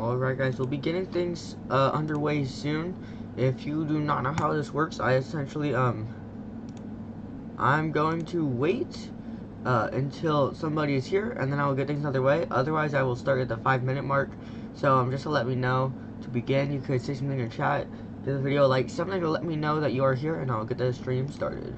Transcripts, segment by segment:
Alright guys, we'll be getting things underway soon. If you do not know how this works, I essentially I'm going to wait until somebody is here, and then I will get things underway. Otherwise I will start at the 5-minute mark. So just to let me know to begin, you could say something in chat, give the video like something to let me know that you are here, and I'll get the stream started.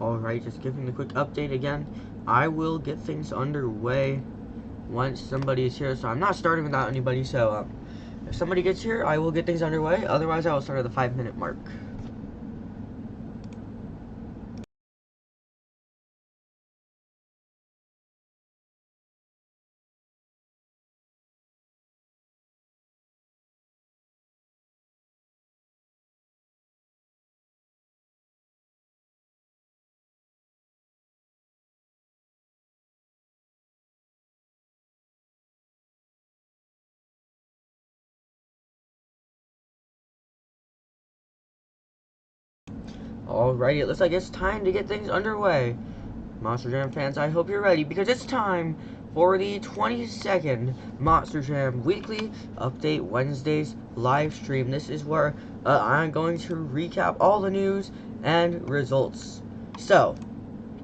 Alright, just giving a quick update again. I will get things underway once somebody is here, so I'm not starting without anybody, so if somebody gets here, I will get things underway. Otherwise, I will start at the 5-minute mark. Alrighty, it looks like it's time to get things underway. Monster Jam fans, I hope you're ready, because it's time for the 22nd Monster Jam Weekly Update Wednesdays live stream. This is where I'm going to recap all the news and results. So,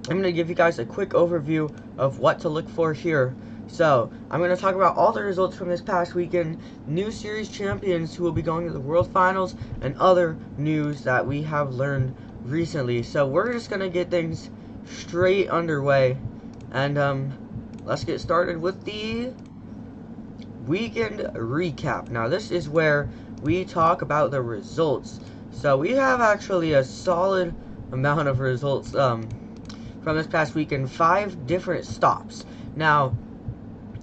I'm going to give you guys a quick overview of what to look for here. So, I'm going to talk about all the results from this past weekend, new series champions who will be going to the World Finals, and other news that we have learned recently. So, we're just going to get things straight underway, and let's get started with the weekend recap. Now, this is where we talk about the results. So, we have actually a solid amount of results from this past weekend, 5 different stops. Now,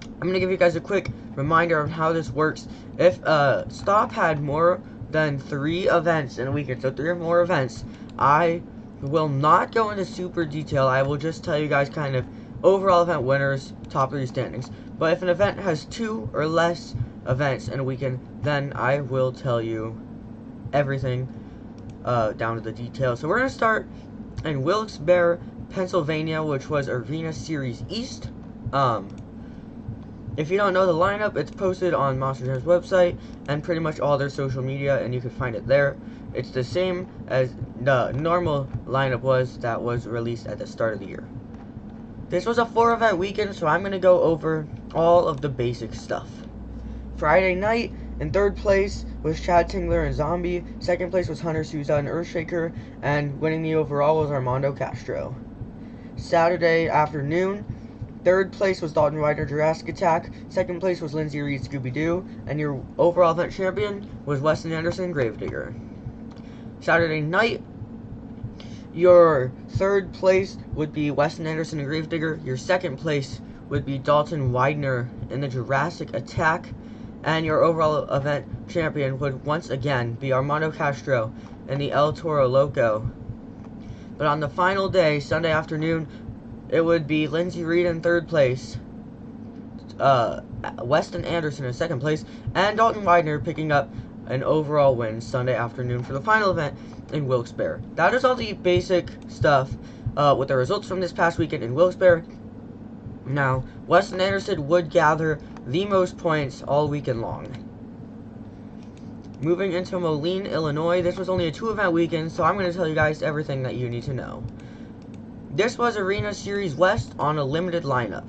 I'm going to give you guys a quick reminder on how this works. If a stop had more than 3 events in a weekend, so 3 or more events, I will not go into super detail. I will just tell you guys kind of overall event winners, top 3 standings. But if an event has 2 or less events in a weekend, then I will tell you everything down to the details. So we're going to start in Wilkes-Barre, Pennsylvania, which was Arena Series East. If you don't know the lineup, it's posted on Monster Jam's website and pretty much all their social media, and you can find it there. It's the same as the normal lineup that was released at the start of the year. This was a 4-event weekend, so I'm going to go over all of the basic stuff. Friday night, in 3rd place was Chad Tingler and Zombie. 2nd place was Hunter Souza and Earthshaker, and winning the overall was Armando Castro. Saturday afternoon, 3rd place was Dalton Ryder Jurassic Attack. 2nd place was Lindsay Reed Scooby-Doo, and your overall event champion was Weston Anderson Gravedigger. Saturday night, your 3rd place would be Weston Anderson and Gravedigger. Your 2nd place would be Dalton Widener in the Jurassic Attack. And your overall event champion would once again be Armando Castro in the El Toro Loco. But on the final day, Sunday afternoon, it would be Lindsay Reed in 3rd place, Weston Anderson in 2nd place, and Dalton Widener picking up an overall win Sunday afternoon for the final event in Wilkes-Barre. That is all the basic stuff with the results from this past weekend in Wilkes-Barre. Now, Weston Anderson would gather the most points all weekend long. Moving into Moline, Illinois, this was only a 2-event weekend, so I'm going to tell you guys everything that you need to know. This was Arena Series West on a limited lineup.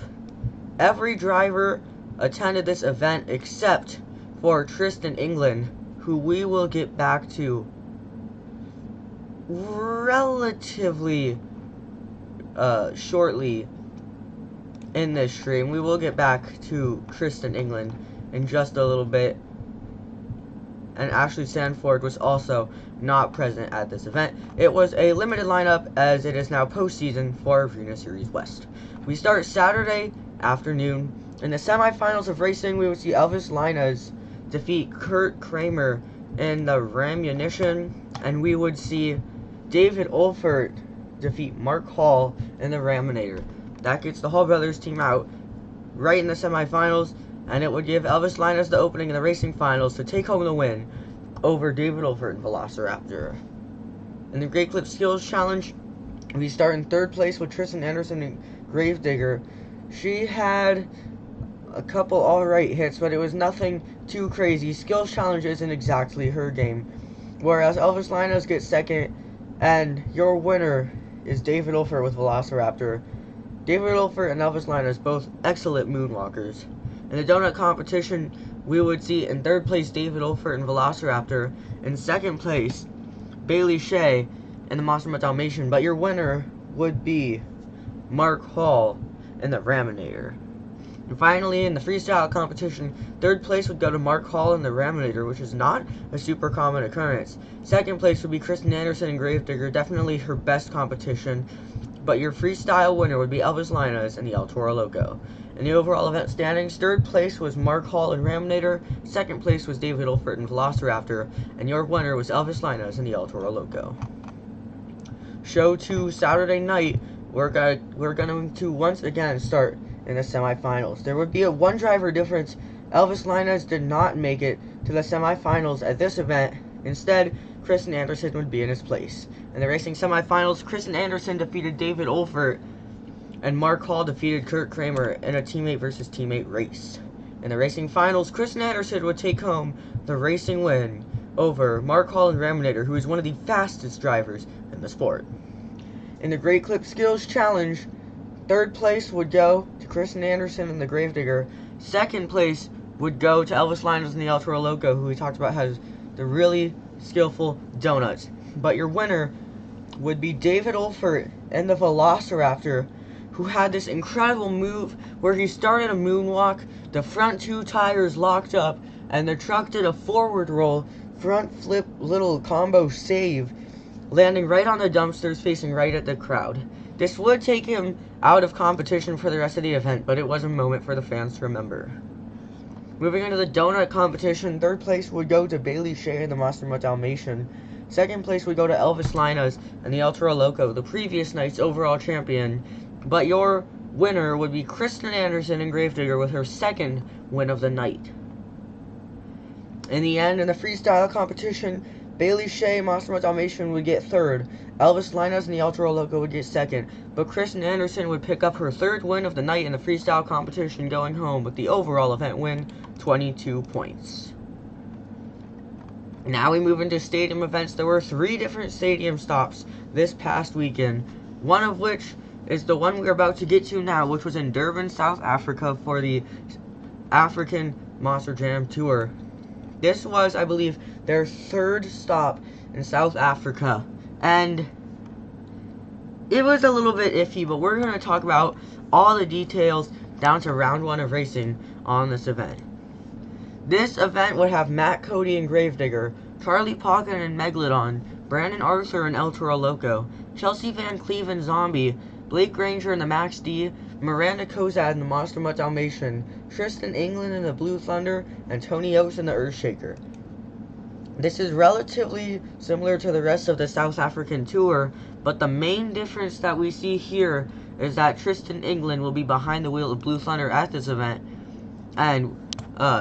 Every driver attended this event except for Tristan England, who we will get back to relatively shortly in this stream. We will get back to Kristen England in just a little bit. And Ashley Sanford was also not present at this event. It was a limited lineup as it is now postseason for Arena Series West. We start Saturday afternoon. In the semifinals of racing, we would see Elvis Linas defeat Kurt Kramer in the Domination, and we would see David Olfert defeat Mark Hall in the Raminator. That gets the Hall brothers team out right in the semifinals, and it would give Elvis Linas the opening in the racing finals to take home the win over David Olfert and Velociraptor. In the Great Clip Skills Challenge, we start in third place with Tristan Anderson and Gravedigger. She had a couple alright hits, but it was nothing too crazy. Skills Challenge isn't exactly her game. Whereas Elvis Linas gets second, and your winner is David Olfert with Velociraptor. David Olfert and Elvis Linas, both excellent moonwalkers. In the donut competition, we would see in third place David Olfert and Velociraptor. In second place, Bailey Shea and the Monster Mutt Dalmatian. But your winner would be Mark Hall in the Raminator. And finally, in the freestyle competition, third place would go to Mark Hall in the Raminator, which is not a super common occurrence. Second place would be Kristen Anderson and Gravedigger, definitely her best competition. But your freestyle winner would be Elvis Linas in the El Toro Loco. In the overall event standings, third place was Mark Hall in Raminator, second place was David Olfert in Velociraptor, and your winner was Elvis Linas in the El Toro Loco. Show 2 Saturday night, we're going to once again start in the semifinals. There would be a one driver difference. Elvis Linas did not make it to the semifinals at this event. Instead, Kristen Anderson would be in his place. In the racing semifinals, Kristen Anderson defeated David Olfert, and Mark Hall defeated Kurt Kramer in a teammate versus teammate race. In the racing finals, Kristen Anderson would take home the racing win over Mark Hall and Raminator, who is one of the fastest drivers in the sport. In the Great Clip Skills Challenge, third place would go to Kristen Anderson and the Gravedigger. Second place would go to Elvis Linas and the El Toro Loco, who we talked about has the really skillful donuts. But your winner would be David Olfert and the Velociraptor, who had this incredible move where he started a moonwalk, the front two tires locked up, and the truck did a forward roll, front flip little combo save, landing right on the dumpsters facing right at the crowd. This would take him out of competition for the rest of the event, but it was a moment for the fans to remember. Moving into the donut competition, third place would go to Bailey Shea and the Monster Mutt Dalmatian. Second place would go to Elvis Linas and the El Toro Loco, the previous night's overall champion. But your winner would be Kristen Anderson and Gravedigger with her second win of the night. In the end, in the freestyle competition, Bailey Shea and Monster Mutt Dalmatian would get third. Elvis Linas and the El Toro Loco would get second. But Kristen Anderson would pick up her third win of the night in the freestyle competition, going home with the overall event win, 22 points. Now we move into stadium events. There were 3 different stadium stops this past weekend, one of which is the one we're about to get to now, which was in Durban, South Africa for the African Monster Jam Tour. This was, I believe, their 3rd stop in South Africa, and it was a little bit iffy, but we're going to talk about all the details down to round 1 of racing on this event. This event would have Matt Cody and Gravedigger, Charlie Pocken and Megalodon, Brandon Arthur and El Toro Loco, Chelsea Van Cleve and Zombie, Blake Granger and the Max D, Miranda Kozad and the Monster Mutt Dalmatian, Tristan England and the Blue Thunder, and Tony Oates and the Earthshaker. This is relatively similar to the rest of the South African tour, but the main difference that we see here is that Tristan England will be behind the wheel of Blue Thunder at this event, and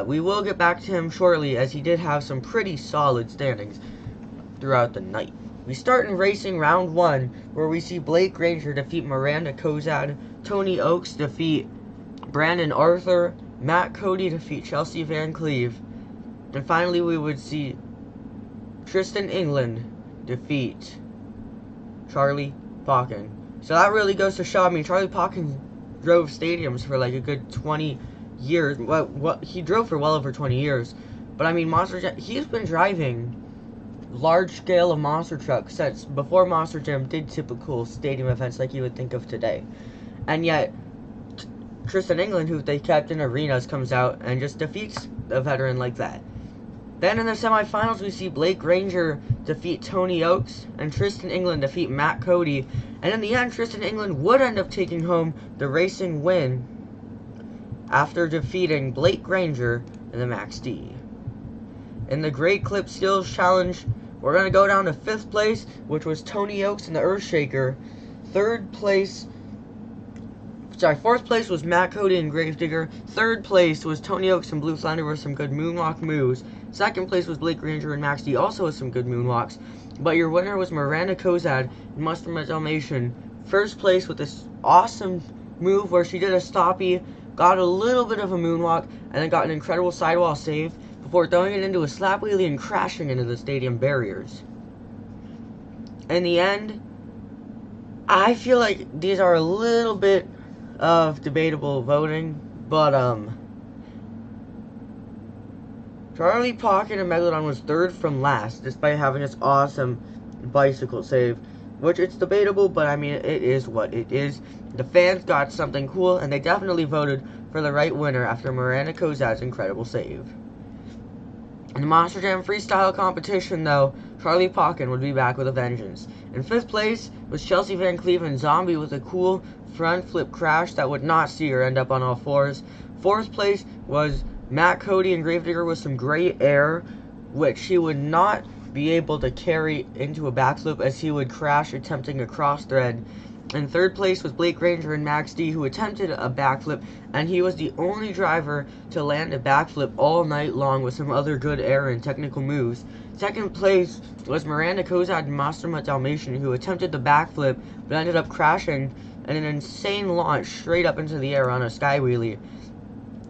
we will get back to him shortly, as he did have some pretty solid standings throughout the night. We start in racing round 1, where we see Blake Granger defeat Miranda Kozad, Tony Oakes defeat Brandon Arthur, Matt Cody defeat Chelsea Van Cleve, and finally we would see Tristan England defeat Charlie Pocken. So that really goes to show, I mean, Charlie Pocken drove stadiums for like a good 20 years. Well, he drove for well over 20 years. But I mean, he's been driving large scale of monster trucks since before Monster Jam did typical stadium events like you would think of today. And yet, Tristan England, who they kept in arenas, comes out and just defeats a veteran like that. Then in the semifinals, we see Blake Granger defeat Tony Oaks and Tristan England defeat Matt Cody. And in the end, Tristan England would end up taking home the racing win after defeating Blake Granger in the Max D. In the Great Clip Skills Challenge, we're going to go down to 5th place, which was Tony Oaks and the Earthshaker. 4th place was Matt Cody and Gravedigger. 3rd place was Tony Oaks and Blue Flounder with some good moonwalk moves. 2nd place was Blake Granger and Max D, also with some good moonwalks. But your winner was Miranda Kozad and Mustard Dalmatian. 1st place with this awesome move where she did a stoppie, got a little bit of a moonwalk, and then got an incredible sidewall save before throwing it into a slap wheelie and crashing into the stadium barriers. In the end, I feel like these are a little bit of debatable voting, but Charlie Pocket and Megalodon was 3rd from last, despite having this awesome bicycle save, which it's debatable, but I mean, it is what it is. The fans got something cool, and they definitely voted for the right winner after Miranda Kozad's incredible save. In the Monster Jam Freestyle competition, though, Charlie Pocket would be back with a vengeance. In 5th place was Chelsea Van Cleveland Zombie with a cool front flip crash that would not see her end up on all fours. 4th place was Matt Cody and Gravedigger with some great air, which he would not be able to carry into a backflip as he would crash attempting a cross thread. In 3rd place was Blake Granger and Max D, who attempted a backflip, and he was the only driver to land a backflip all night long with some other good air and technical moves. 2nd place was Miranda Kozad and Master Dalmatian, who attempted the backflip but ended up crashing in an insane launch straight up into the air on a sky wheelie.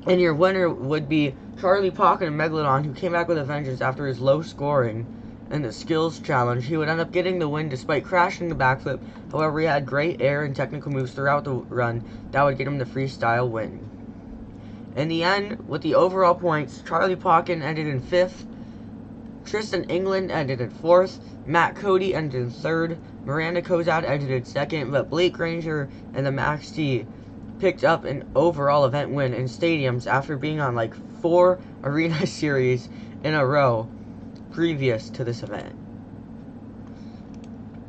And your winner would be Charlie Pocket and Megalodon, who came back with a vengeance after his low scoring in the skills challenge. He would end up getting the win despite crashing the backflip. However, he had great air and technical moves throughout the run that would get him the freestyle win. In the end, with the overall points, Charlie Pocket ended in 5th, Tristan England ended in 4th, Matt Cody ended in 3rd, Miranda Kozad ended in 2nd, but Blake Granger and the Max D picked up an overall event win in stadiums after being on like 4 arena series in a row previous to this event.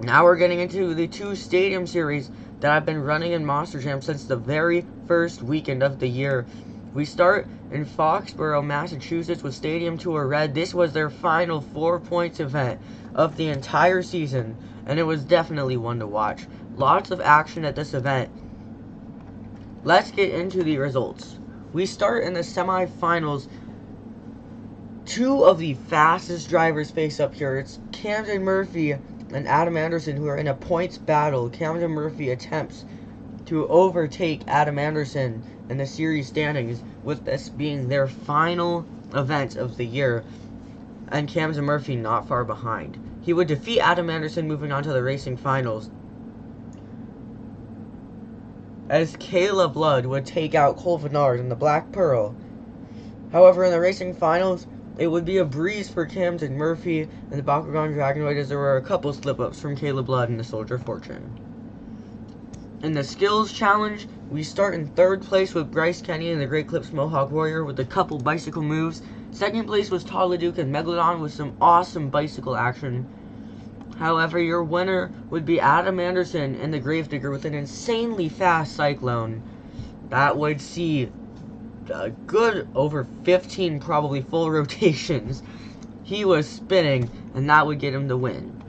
Now we're getting into the 2 stadium series that I've been running in Monster Jam since the very first weekend of the year. We start in Foxborough, Massachusetts with Stadium Tour Red. This was their final 4 points event of the entire season, and it was definitely one to watch. Lots of action at this event. Let's get into the results. We start in the semifinals. 2 of the fastest drivers face up here. It's Camden Murphy and Adam Anderson, who are in a points battle. Camden Murphy attempts to overtake Adam Anderson in the series standings, with this being their final event of the year, and Camden Murphy not far behind. He would defeat Adam Anderson, moving on to the racing finals, as Kayla Blood would take out Cole Vennard in the Black Pearl. However, in the racing finals, it would be a breeze for Camden Murphy and the Bakugan Dragonoid, as there were a couple slip-ups from Kayla Blood and the Soldier of Fortune. In the skills challenge, we start in 3rd place with Bryce Kenny and the Great Clips Mohawk Warrior with a couple bicycle moves. 2nd place was Todd LeDuc and Megalodon with some awesome bicycle action. However, your winner would be Adam Anderson and the Gravedigger with an insanely fast cyclone that would see a good over 15 probably full rotations. He was spinning, and that would get him the win.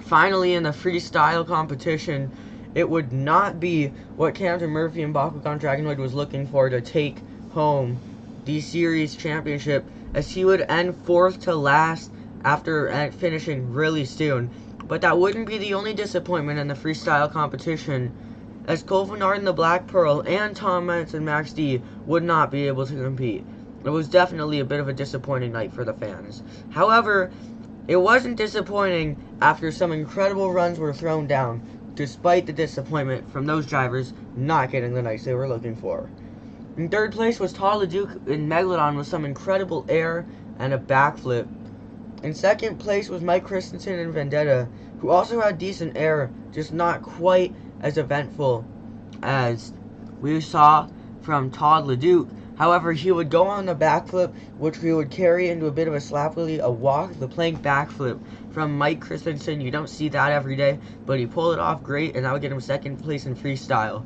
Finally, in the freestyle competition, it would not be what Camden Murphy and Bakugan Dragonoid was looking for to take home the series championship, as he would end 4th to last after finishing really soon. But that wouldn't be the only disappointment in the freestyle competition, as Cole Vennard and the Black Pearl and Tom Mentz and Max D would not be able to compete. It was definitely a bit of a disappointing night for the fans. However, it wasn't disappointing after some incredible runs were thrown down, despite the disappointment from those drivers not getting the nights they were looking for. In 3rd place was Todd LeDuc in Megalodon with some incredible air and a backflip. In 2nd place was Mike Christensen in Vendetta, who also had decent air, just not quite as eventful as we saw from Todd LeDuc. However, he would go on the backflip, which he would carry into a bit of a slap wheelie, a walk the plank backflip from Mike Christensen. You don't see that every day, but he pulled it off great, and that would get him second place in freestyle.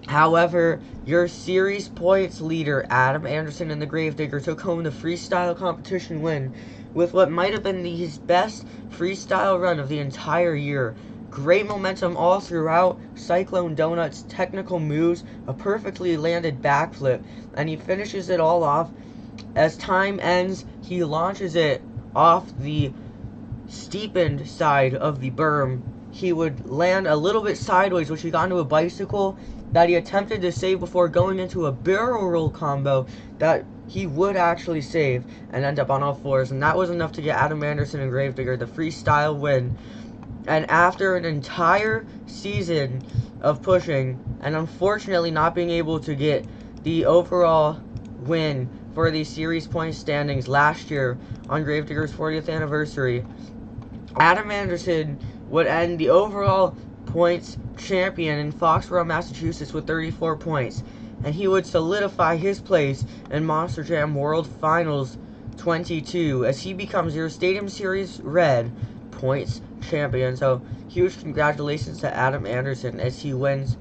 However, your series points leader, Adam Anderson and the Gravedigger, took home the freestyle competition win with what might have been his best freestyle run of the entire year. Great momentum all throughout, Cyclone Donuts, technical moves, a perfectly landed backflip, and he finishes it all off. As time ends, he launches it off the steepened side of the berm. He would land a little bit sideways, which he got into a bicycle that he attempted to save before going into a barrel roll combo that he would actually save and end up on all fours, and that was enough to get Adam Anderson and Gravedigger the freestyle win. And after an entire season of pushing and unfortunately not being able to get the overall win for the series point standings last year on Gravedigger's 40th anniversary, Adam Anderson would end the overall points champion in Foxborough, Massachusetts with 34 points, and he would solidify his place in Monster Jam World Finals 22 as he becomes your Stadium Series Red points champion. So huge congratulations to Adam Anderson as he wins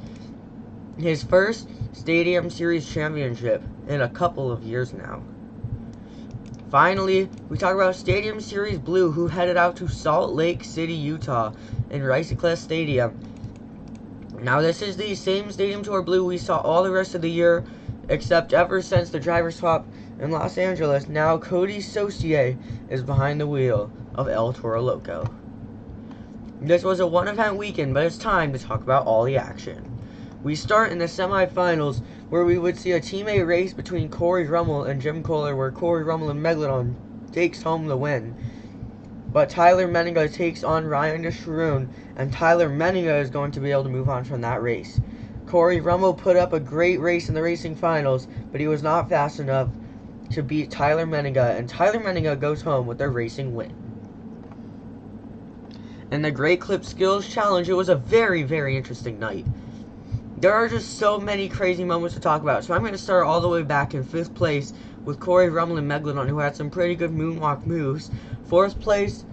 his first Stadium Series championship in a couple of years now. Finally, we talk about Stadium Series Blue, who headed out to Salt Lake City, Utah in Riciclest Stadium. Now, this is the same Stadium Tour Blue we saw all the rest of the year, except ever since the driver swap in Los Angeles, now Cody Saucier is behind the wheel of El Toro Loco. This was a one-event weekend, but it's time to talk about all the action. We start in the semifinals, where we would see a teammate race between Corey Rummel and Jim Kohler, where Corey Rummel and Megalodon takes home the win. But Tyler Menninga takes on Ryan DeSharoon, and Tyler Menninga is going to be able to move on from that race. Corey Rummel put up a great race in the racing finals, but he was not fast enough to beat Tyler Menninga, and Tyler Menninga goes home with their racing win. In the Great Clip Skills Challenge, it was a very, very interesting night. There are just so many crazy moments to talk about, so I'm going to start all the way back in 5th place with Corey Rummel and Megalodon, who had some pretty good moonwalk moves. 4th place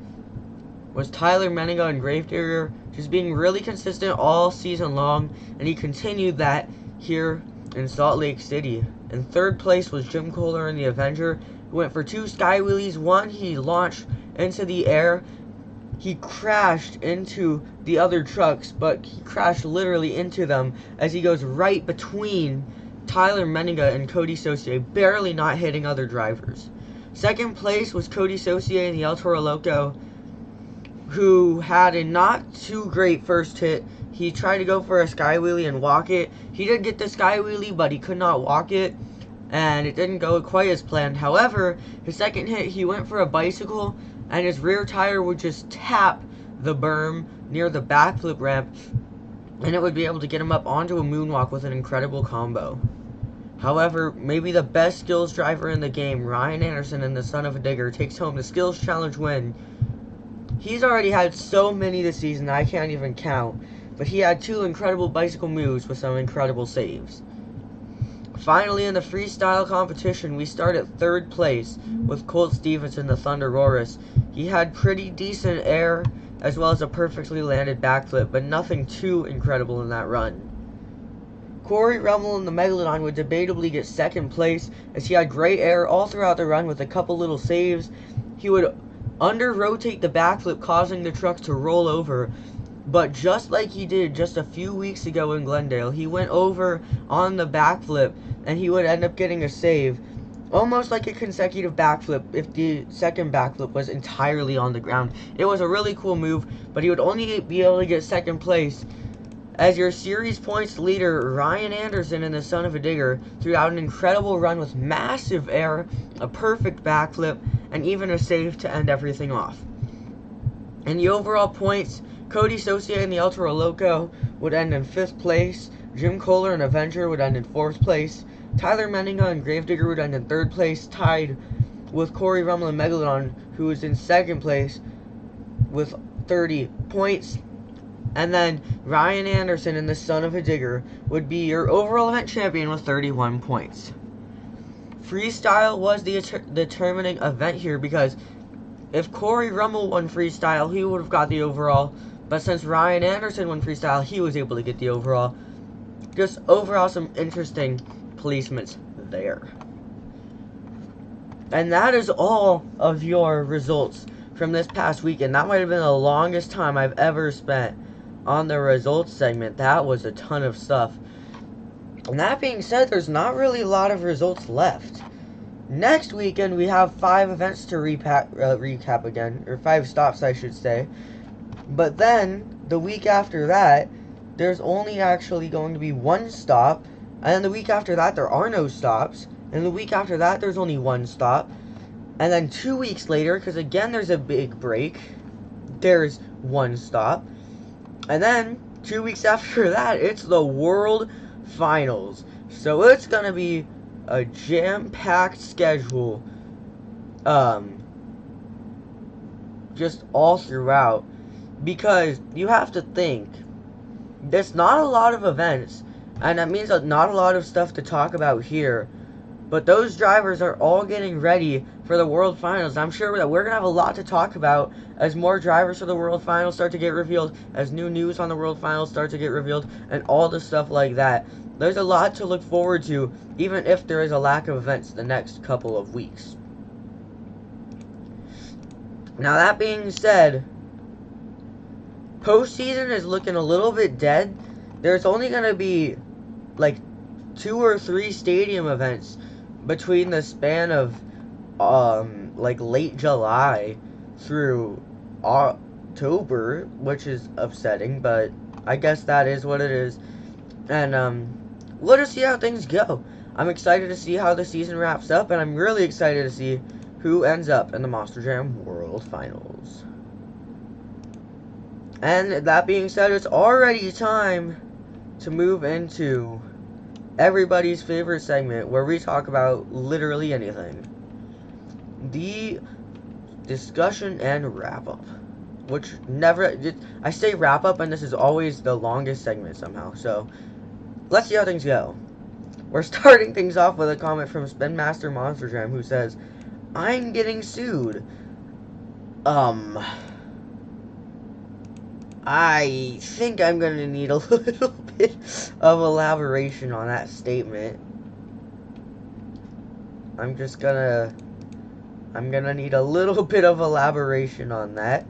was Tyler Menninga and Gravedigger, just being really consistent all season long, and he continued that here in Salt Lake City. In 3rd place was Jim Kohler and the Avenger, who went for 2 sky wheelies. One, he launched into the air. He crashed into the other trucks, but he crashed literally into them as he goes right between Tyler Menninga and Cody Saucier, barely not hitting other drivers. 2nd place was Cody Saucier in the El Toro Loco, who had a not too great first hit. He tried to go for a sky wheelie and walk it. He did get the sky wheelie, but he could not walk it, and it didn't go quite as planned. However, his second hit, he went for a bicycle, and his rear tire would just tap the berm near the backflip ramp, and it would be able to get him up onto a moonwalk with an incredible combo. However, maybe the best skills driver in the game, Ryan Anderson and the Son of a Digger, takes home the Skills Challenge win. He's already had so many this season I can't even count, but he had 2 incredible bicycle moves with some incredible saves. Finally, in the freestyle competition, we start at 3rd place with Colt Stevenson, the Thunder Roarus. He had pretty decent air, as well as a perfectly landed backflip, but nothing too incredible in that run. Corey Rummel and the Megalodon would debatably get 2nd place, as he had great air all throughout the run with a couple little saves. He would under-rotate the backflip, causing the trucks to roll over. But just like he did just a few weeks ago in Glendale, he went over on the backflip, and he would end up getting a save. Almost like a consecutive backflip if the second backflip was entirely on the ground. It was a really cool move, but he would only be able to get 2nd place as your series points leader, Ryan Anderson and the Son of a Digger, threw out an incredible run with massive air, a perfect backflip, and even a save to end everything off. In the overall points, Cody Saucier and the El Toro Loco would end in 5th place, Jim Kohler and Avenger would end in 4th place, Tyler Menninga and Gravedigger would end in 3rd place, tied with Corey Rummel and Megalodon, who was in 2nd place with 30 points. And then Ryan Anderson and the Son of a Digger would be your overall event champion with 31 points. Freestyle was the determining event here because if Corey Rummel won freestyle, he would have got the overall. But since Ryan Anderson won freestyle, he was able to get the overall. Just overall some interesting placements there. And that is all of your results from this past weekend. That might have been the longest time I've ever spent on the results segment. That was a ton of stuff. And that being said, there's not really a lot of results left. Next weekend, we have 5 events to recap again. Or 5 stops, I should say. But then, the week after that, there's only actually going to be 1 stop. And then the week after that, there are no stops. And the week after that, there's only 1 stop. And then 2 weeks later, because again, there's a big break, there's 1 stop. And then 2 weeks after that, it's the World Finals. So it's going to be a jam-packed schedule. Just all throughout. Because you have to think, there's not a lot of events. And that means not a lot of stuff to talk about here. But those drivers are all getting ready for the World Finals. I'm sure that we're going to have a lot to talk about as more drivers for the World Finals start to get revealed, as new news on the World Finals start to get revealed, and all the stuff like that. There's a lot to look forward to, even if there is a lack of events the next couple of weeks. Now, that being said, postseason is looking a little bit dead. There's only going to be, like, 2 or 3 stadium events between the span of, like, late July through October, which is upsetting, but I guess that is what it is. And, we'll just see how things go. I'm excited to see how the season wraps up, and I'm really excited to see who ends up in the Monster Jam World Finals. And that being said, it's already time to move into everybody's favorite segment where we talk about literally anything. The discussion and wrap-up. Which never... I say wrap-up, and this is always the longest segment somehow. So, let's see how things go. We're starting things off with a comment from Spin Master Monster Jam, who says, I'm getting sued. I think I'm going to need a little bit of elaboration on that statement. I'm gonna need a little bit of elaboration on that.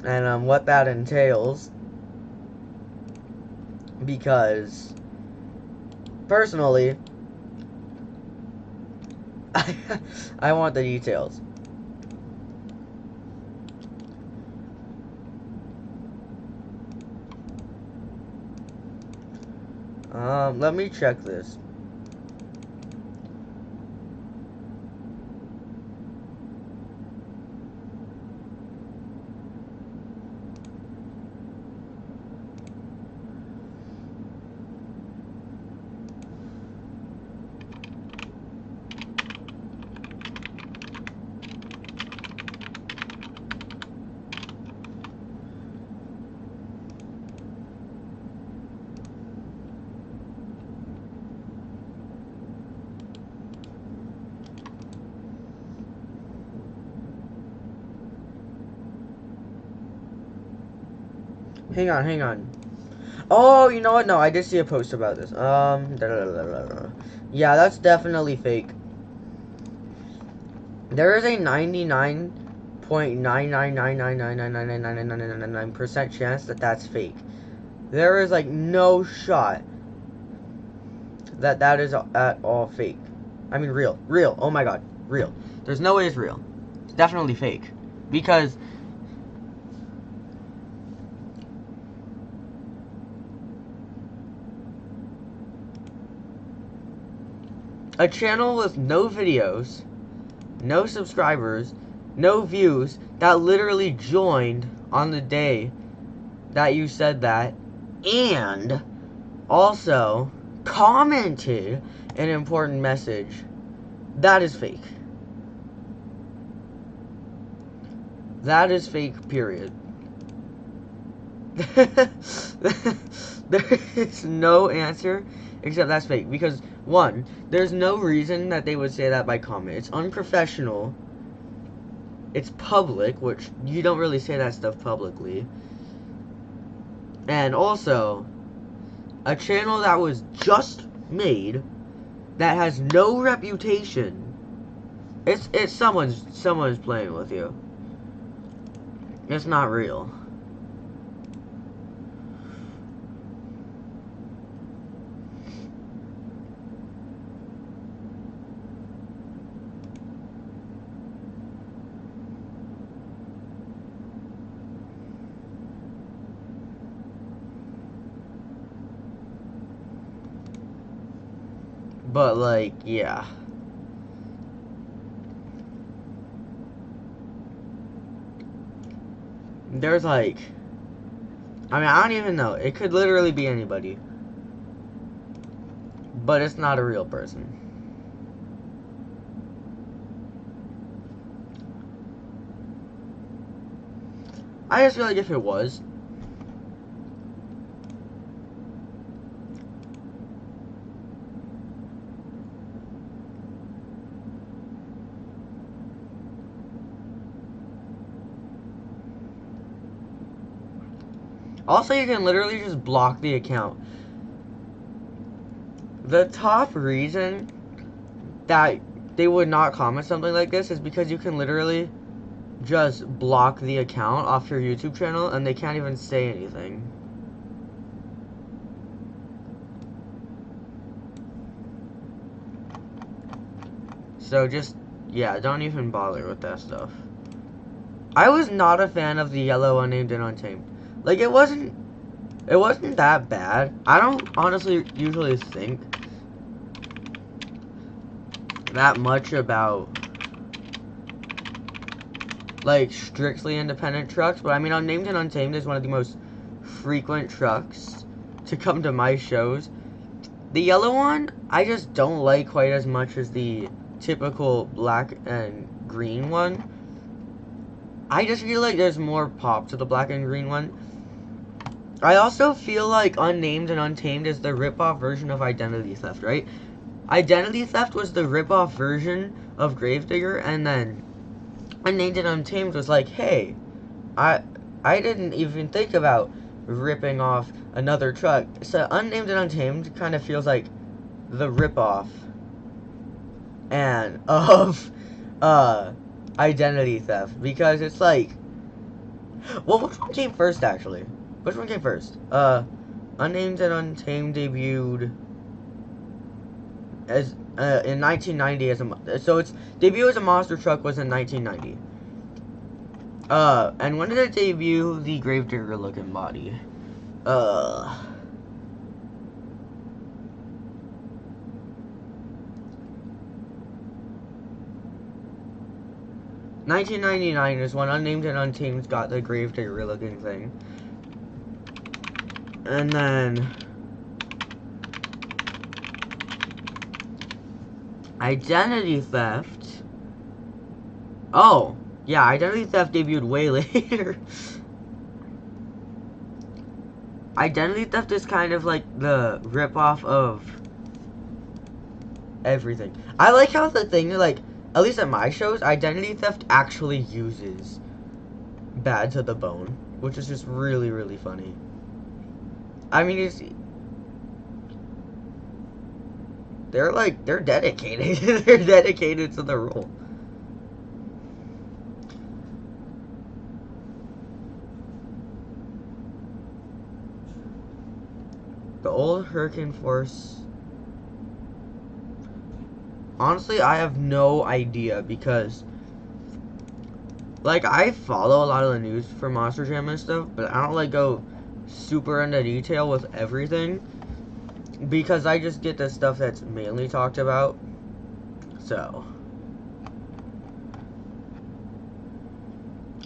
And, what that entails. Because, personally, I want the details. Let me check this. Hang on. Oh, you know what? No, I did see a post about this. Yeah, that's definitely fake. There is a 99.999999999% chance that that's fake. There is, like, no shot that that is at all fake. I mean, real. Real. Oh my god. Real. There's no way it's real. It's definitely fake. Because... a channel with no videos, no subscribers, no views, that literally joined on the day that you said that, and also commented an important message, that is fake. That is fake, period. There is no answer except that's fake. Because, one, there's no reason that they would say that by comment. It's unprofessional. It's public, which you don't really say that stuff publicly. And also, a channel that was just made, that has no reputation, it's someone's playing with you. It's not real. But, like, yeah. There's, like... I mean, I don't even know. It could literally be anybody. But it's not a real person. I just feel like if it was... Also, you can literally just block the account. The top reason that they would not comment something like this is because you can literally just block the account off your YouTube channel and they can't even say anything. So just, yeah, don't even bother with that stuff. I was not a fan of the yellow unnamed and untamed. Like, it wasn't that bad. I don't honestly usually think that much about, like, strictly independent trucks, but I mean, Unnamed and Untamed is one of the most frequent trucks to come to my shows. The yellow one, I just don't like quite as much as the typical black and green one. I just feel like there's more pop to the black and green one. I also feel like Unnamed and Untamed is the rip-off version of Identity Theft, right? Identity Theft was the rip-off version of Gravedigger, and then Unnamed and Untamed was like, hey, I didn't even think about ripping off another truck. So Unnamed and Untamed kind of feels like the rip-off and of Identity Theft, because it's like, well, which one came first actually? Which one came first? Unnamed and Untamed debuted as in 1990 as a, so its debut as a monster truck was in 1990. And when did it debut the Gravedigger looking body? 1999 is when Unnamed and Untamed got the Gravedigger looking thing. And then Identity Theft. Oh, yeah, Identity Theft debuted way later. Identity Theft is kind of like the ripoff of everything. I like how the thing, like, at least at my shows, Identity Theft actually uses Bad to the Bone, which is just really, really funny. I mean, they're dedicated. They're dedicated to the role. The old Hurricane Force. Honestly, I have no idea because, like, I follow a lot of the news for Monster Jam and stuff, but I don't, like, go super into detail with everything because I just get the stuff that's mainly talked about. So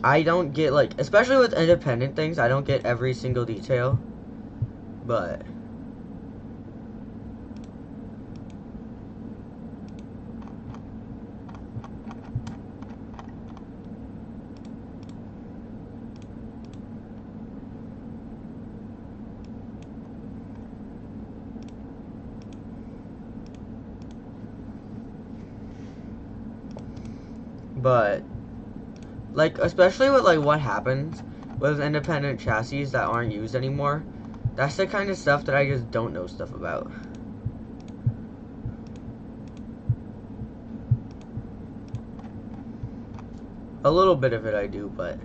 I don't get, like, especially with independent things, I don't get every single detail, but but like, especially with like what happens with independent chassis that aren't used anymore, that's the kind of stuff that I just don't know stuff about. A little bit of it I do, but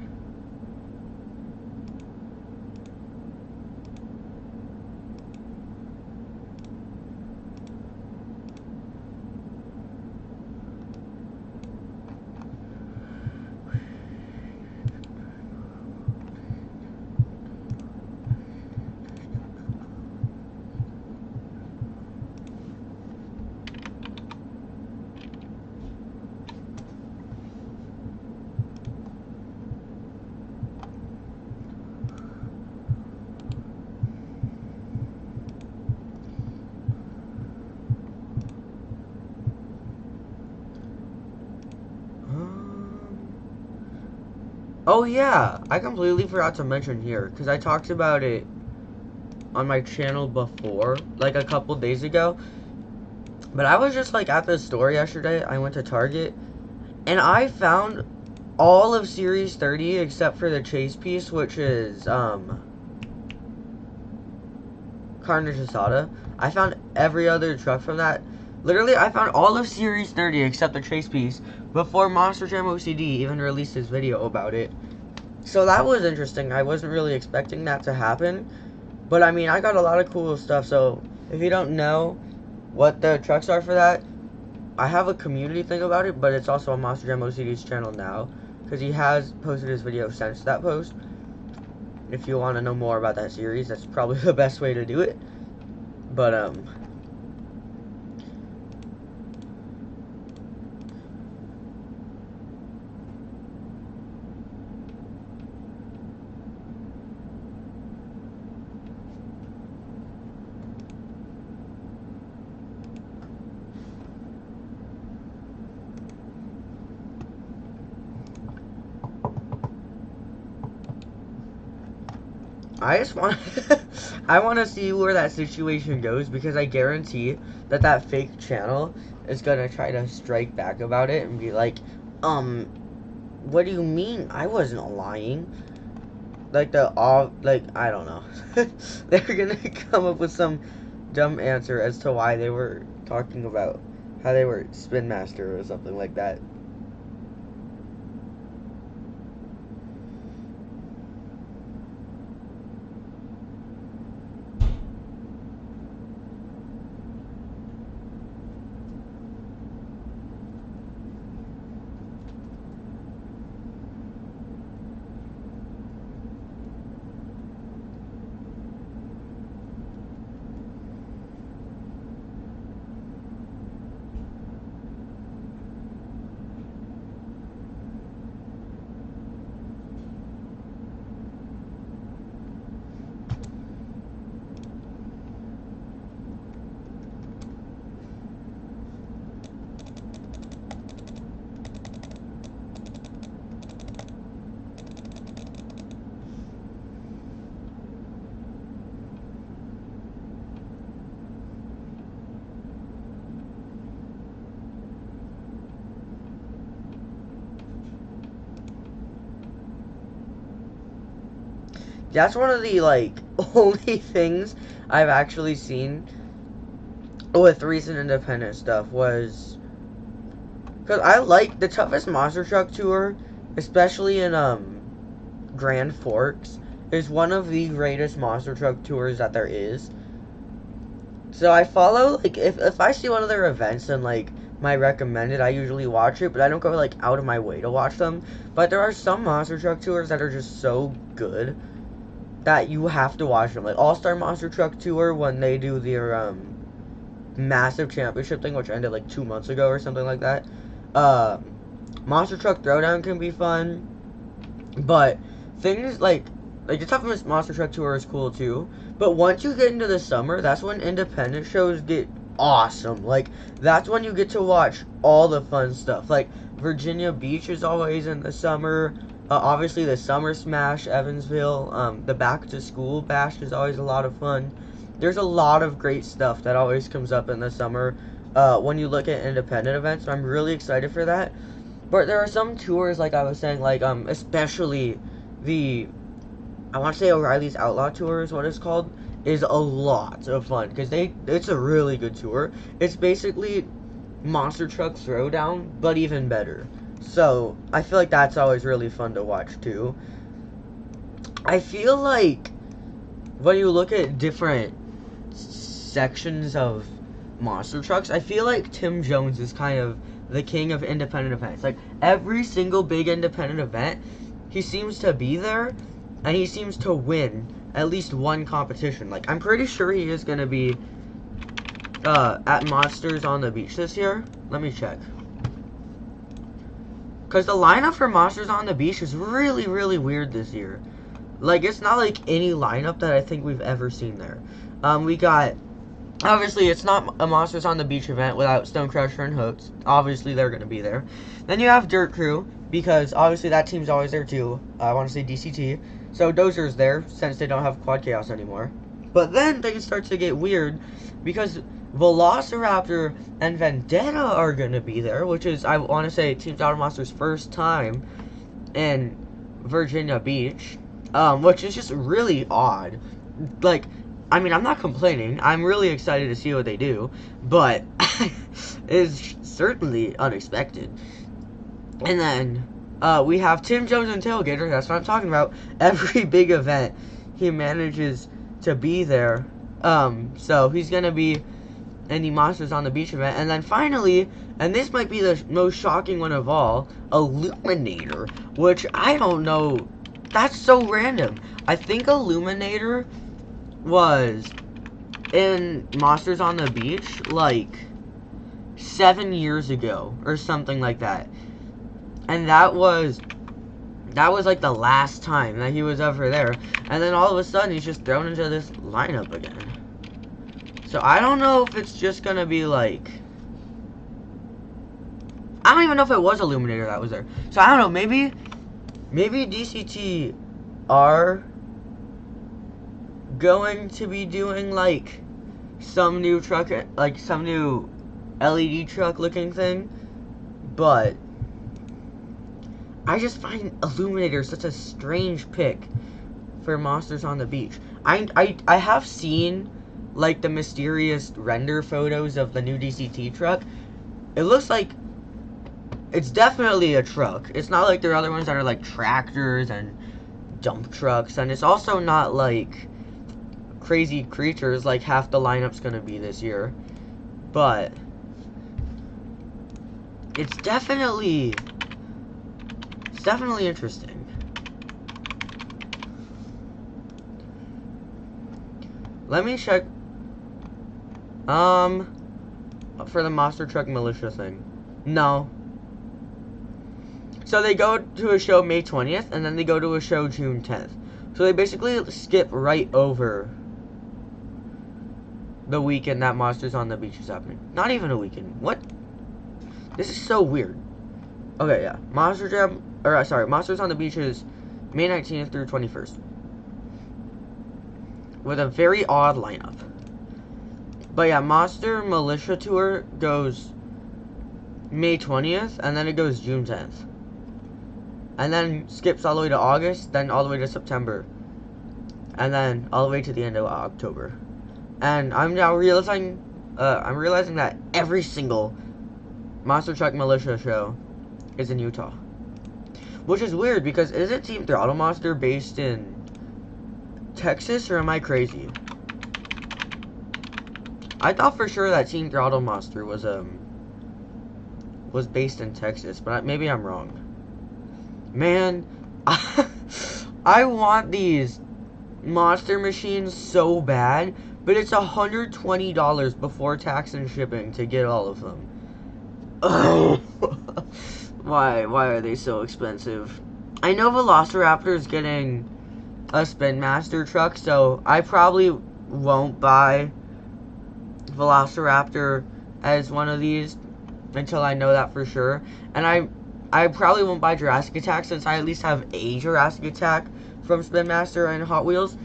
oh yeah, I completely forgot to mention here, because I talked about it on my channel before, like a couple days ago. But I was just like at the store yesterday. I went to Target, and I found all of Series 30 except for the chase piece, which is Carnage Asada. I found every other truck from that. Literally, I found all of Series 30 except the chase piece before Monster Jam OCD even released his video about it. So that was interesting. I wasn't really expecting that to happen. But I mean, I got a lot of cool stuff. So if you don't know what the trucks are for that, I have a community thing about it, but it's also on Monster Jam OCD's channel now, because he has posted his video since that post. If you want to know more about that series, that's probably the best way to do it. But I just want I want to see where that situation goes, because I guarantee that that fake channel is gonna try to strike back about it and be like, what do you mean I wasn't lying? Like like, I don't know. They're gonna come up with some dumb answer as to why they were talking about how they were Spin Master or something like that. That's one of the, like, only things I've actually seen with recent independent stuff was, because I like the toughest monster truck tour, especially in Grand Forks, is one of the greatest monster truck tours that there is. So I follow, like, if I see one of their events and, like, my recommended, I usually watch it, but I don't go, like, out of my way to watch them. But there are some monster truck tours that are just so good that you have to watch them. Like All-Star Monster Truck Tour, when they do their massive championship thing, which ended like 2 months ago or something like that. Monster Truck Throwdown can be fun, but things like the toughest Monster Truck Tour is cool too. But once you get into the summer, that's when independent shows get awesome. Like, that's when you get to watch all the fun stuff. Like Virginia Beach is always in the summer. Obviously, the Summer Smash, Evansville, the Back to School Bash is always a lot of fun. There's a lot of great stuff that always comes up in the summer when you look at independent events. So I'm really excited for that. But there are some tours, like I was saying, like, especially the, I want to say O'Reilly's Outlaw Tour is what it's called, is a lot of fun, because it's a really good tour. It's basically Monster Truck Throwdown, but even better. So, I feel like that's always really fun to watch, too. I feel like when you look at different sections of monster trucks, I feel like Tim Jones is kind of the king of independent events. Like, every single big independent event, he seems to be there, and he seems to win at least one competition. Like, I'm pretty sure he is going to be at Monsters on the Beach this year. Let me check. Because the lineup for Monsters on the Beach is really, really weird this year. Like, it's not like any lineup that I think we've ever seen there. We got, obviously, it's not a Monsters on the Beach event without Stone Crusher and Hooks. Obviously, they're going to be there. Then you have Dirt Crew, because obviously that team's always there too. I want to say DCT. So Dozer's there, since they don't have Quad Chaos anymore. But then things start to get weird, because Velociraptor and Vendetta are going to be there, which is, I want to say, Team Battle Monster's first time in Virginia Beach, which is just really odd. Like, I mean, I'm not complaining. I'm really excited to see what they do, but it's certainly unexpected. And then, we have Tim Jones and Tailgater. That's what I'm talking about. Every big event, he manages to be there. So he's going to be in the Monsters on the Beach event. And then finally, and this might be the most shocking one of all, Illuminator, which I don't know. That's so random. I think Illuminator was in Monsters on the Beach like 7 years ago or something like that. And that was like the last time that he was ever there. And then all of a sudden he's just thrown into this lineup again. So I don't know if it's just gonna be like, I don't even know if it was Illuminator that was there. So I don't know, maybe DCT are going to be doing like some new truck, like some new LED truck looking thing, but I just find Illuminator such a strange pick for Monsters on the Beach. I have seen like the mysterious render photos of the new DCT truck. It looks like it's definitely a truck. It's not like there are other ones that are like tractors and dump trucks, and it's also not like crazy creatures like half the lineup's gonna be this year. But it's definitely interesting. Let me check for the Monster Truck Militia thing. No. So they go to a show May 20th, and then they go to a show June 10th. So they basically skip right over the weekend that Monsters on the Beach is happening. Not even a weekend. What? This is so weird. Okay, yeah. Monsters on the Beach is May 19th through 21st. With a very odd lineup. But yeah, Monster Militia Tour goes May 20th, and then it goes June 10th. And then skips all the way to August, then all the way to September. And then all the way to the end of October. And I'm now realizing, that every single Monster Truck Militia show is in Utah. Which is weird, because isn't Team Throttle Monster based in Texas, or am I crazy? I thought for sure that Team Throttle Monster was based in Texas, but maybe I'm wrong. Man, I want these monster machines so bad, but it's $120 before tax and shipping to get all of them. Oh, why are they so expensive? I know Velociraptor is getting a Spin Master truck, so I probably won't buy Velociraptor as one of these until I know that for sure. And I probably won't buy Jurassic Attack, since I at least have a Jurassic Attack from Spin Master and Hot Wheels.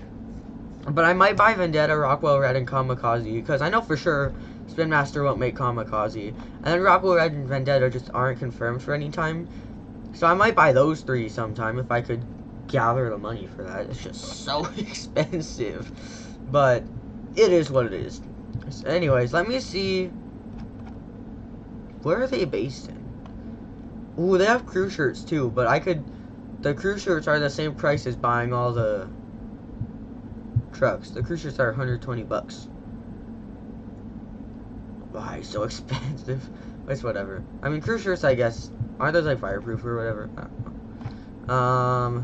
But I might buy Vendetta, Rockwell Red, and Kamikaze, because I know for sure Spin Master won't make Kamikaze. And then Rockwell Red and Vendetta just aren't confirmed for any time. So I might buy those 3 sometime if I could gather the money for that. It's just so expensive. But it is what it is. So anyways, let me see. Where are they based in? Ooh, they have crew shirts too, but the crew shirts are the same price as buying all the trucks. The crew shirts are 120 bucks. Why so expensive? It's whatever. I mean, crew shirts, I guess, aren't those like fireproof or whatever? I don't know.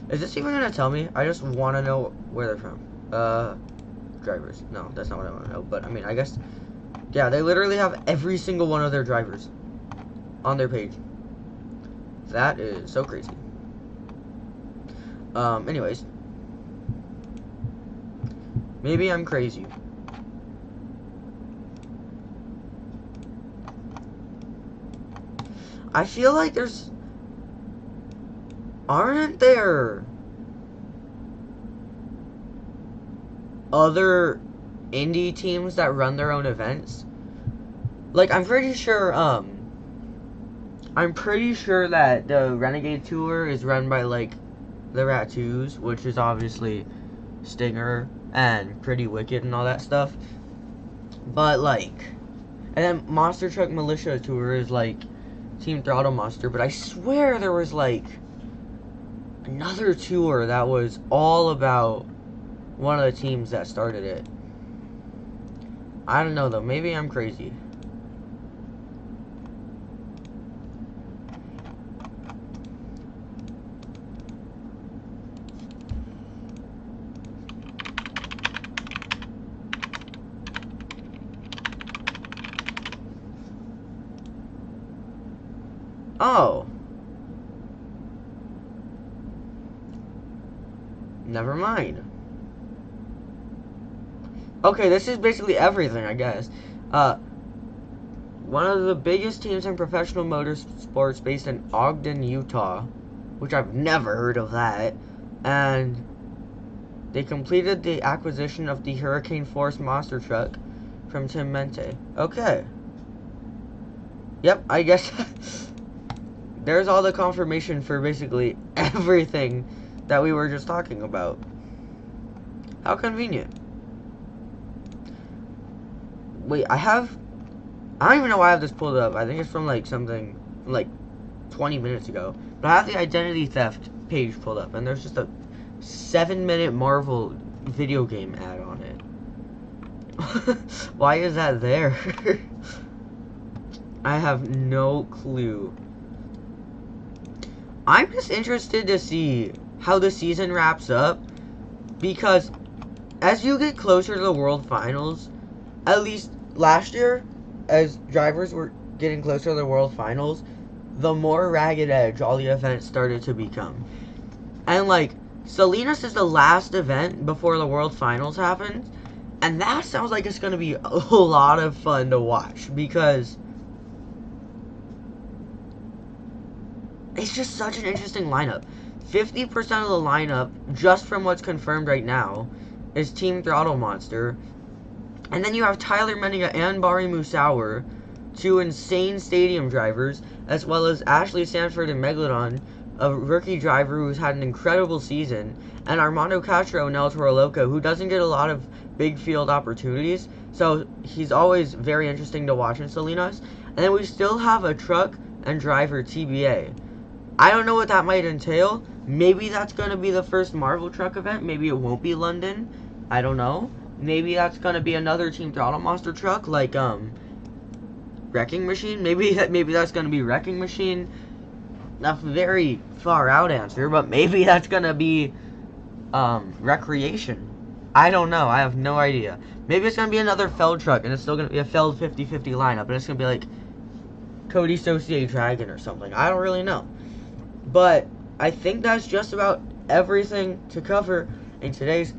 Is this even gonna tell me? I just want to know where they're from. Drivers. No, that's not what I want to know. But I mean, I guess, yeah, they literally have every single one of their drivers on their page. That is so crazy. Anyways, maybe I'm crazy. I feel like aren't there other indie teams that run their own events? Like, I'm pretty sure that the Renegade Tour is run by, like, the Rat2s, which is obviously Stinger and Pretty Wicked and all that stuff. But, like, and then Monster Truck Militia Tour is, like, Team Throttle Monster, but I swear there was, like, another tour that was all about one of the teams that started it. I don't know, though. Maybe I'm crazy. Oh. Never mind. Okay, this is basically everything, I guess. One of the biggest teams in professional motorsports based in Ogden, Utah, which I've never heard of that, and they completed the acquisition of the Hurricane Force monster truck from Tim Mente. Okay. Yep, I guess there's all the confirmation for basically everything that we were just talking about. How convenient. Wait, I don't even know why I have this pulled up. I think it's from like something from like 20 minutes ago. But I have the identity theft page pulled up, and there's just a 7-minute Marvel video game ad on it. Why is that there? I have no clue. I'm just interested to see how the season wraps up, because as you get closer to the World Finals, at least last year, as drivers were getting closer to the World Finals, the more ragged edge all the events started to become. And like, Salinas is the last event before the World Finals happens, and that sounds like it's going to be a lot of fun to watch, because it's just such an interesting lineup. 50% of the lineup, just from what's confirmed right now, is Team Throttle Monster. And then you have Tyler Menninga and Bari Musauer, 2 insane stadium drivers, as well as Ashley Sanford and Megalodon, a rookie driver who's had an incredible season, and Armando Castro and El Toro Loco, who doesn't get a lot of big field opportunities, so he's always very interesting to watch in Salinas. And then we still have a truck and driver TBA. I don't know what that might entail. Maybe that's going to be the first Marvel truck event. Maybe it won't be London. I don't know. Maybe that's going to be another Team Throttle Monster truck, like, Wrecking Machine. Maybe that's going to be Wrecking Machine. That's a very far out answer, but maybe that's going to be, Recreation. I don't know. I have no idea. Maybe it's going to be another Feld truck, and it's still going to be a Feld 50-50 lineup, and it's going to be like Cody Saucier Dragon or something. I don't really know. But I think that's just about everything to cover in today's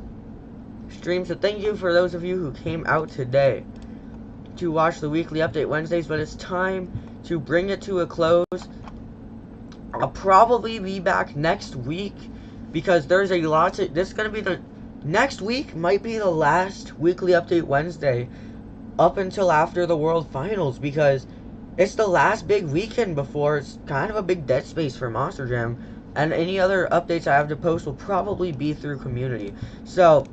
stream. So thank you for those of you who came out today to watch the weekly update Wednesdays. But it's time to bring it to a close. I'll probably be back next week, because there's a lot to... This is going to be the next week might be the last weekly update Wednesday up until after the World Finals, because it's the last big weekend before it's kind of a big dead space for Monster Jam, and any other updates I have to post will probably be through community. So,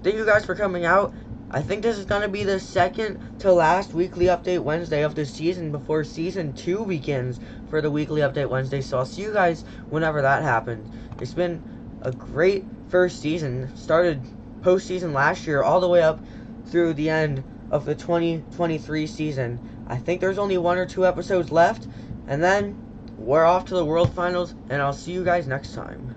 thank you guys for coming out. I think this is going to be the second to last weekly update Wednesday of the season before season 2 begins for the weekly update Wednesday, so I'll see you guys whenever that happens. It's been a great first season. Started postseason last year all the way up through the end of the 2023 season. I think there's only 1 or 2 episodes left, and then we're off to the World Finals, and I'll see you guys next time.